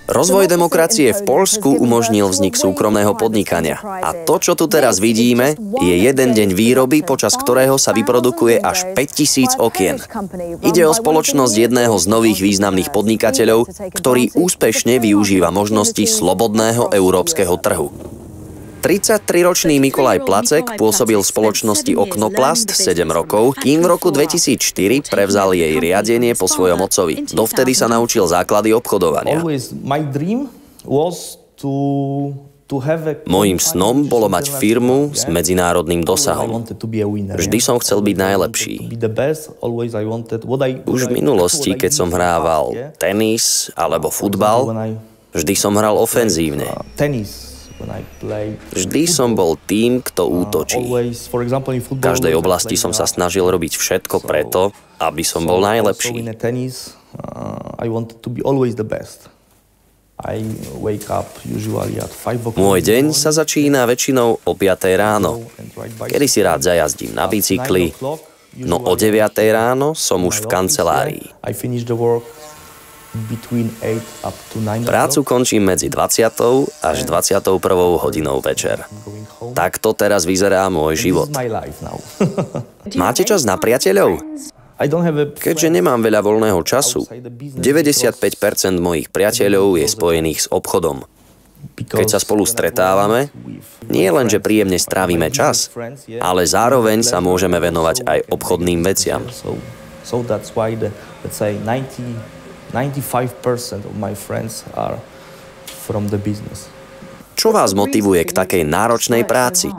Rozvoj demokracie v Poľsku umožnil vznik súkromného podnikania. A to, čo tu teraz vidíme, je jeden deň výroby, počas ktorého sa vyprodukuje až 5000 okien. Ide o spoločnosť jedného z nových významných podnikateľov, ktorý úspešne využíva možnosti slobodného európskeho trhu. 33-ročný Mikolaj Placek pôsobil v spoločnosti Oknoplast 7 rokov, kým v roku 2004 prevzal jej riadenie po svojom otcovi. Dovtedy sa naučil základy obchodovania. Mojím snom bolo mať firmu s medzinárodným dosahom. Vždy som chcel byť najlepší. Už v minulosti, keď som hrával tenis alebo futbal, vždy som hral ofenzívne. Vždy som bol tým, kto útočí. V každej oblasti som sa snažil robiť všetko preto, aby som bol najlepší. Môj deň sa začína väčšinou o 5 ráno, kedy si rád zajazdím na bicykli, no o 9 ráno som už v kancelárii. Prácu končím medzi 20. až 21. hodinou večer. Takto teraz vyzerá môj život. Máte čas na priateľov? Keďže nemám veľa voľného času, 95% mojich priateľov je spojených s obchodom. Keď sa spolu stretávame, nie len, že príjemne strávime čas, ale zároveň sa môžeme venovať aj obchodným veciam. 95% of my friends are from the business. Čo vás motivuje k takej náročnej práci?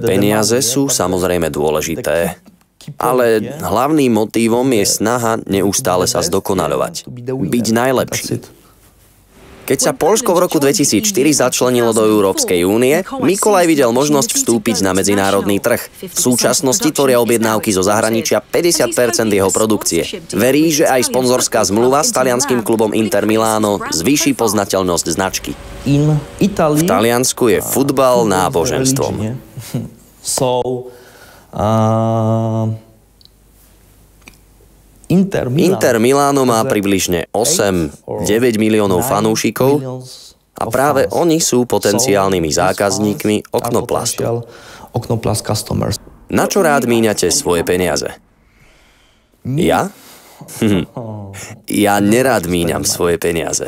Peniaze sú samozrejme dôležité, ale hlavným motívom je snaha neustále sa zdokonaľovať, byť najlepší. Keď sa Poľsko v roku 2004 začlenilo do Európskej únie, Mikolaj videl možnosť vstúpiť na medzinárodný trh. V súčasnosti tvoria objednávky zo zahraničia 50% jeho produkcie. Verí, že aj sponzorská zmluva s talianským klubom Inter Milano zvýši poznateľnosť značky. V Taliansku je futbal náboženstvom. Inter Milano má približne 8-9 miliónov fanúšikov a práve oni sú potenciálnymi zákazníkmi Oknoplastu. Na čo rád míňate svoje peniaze? Ja? Ja nerád míňam svoje peniaze.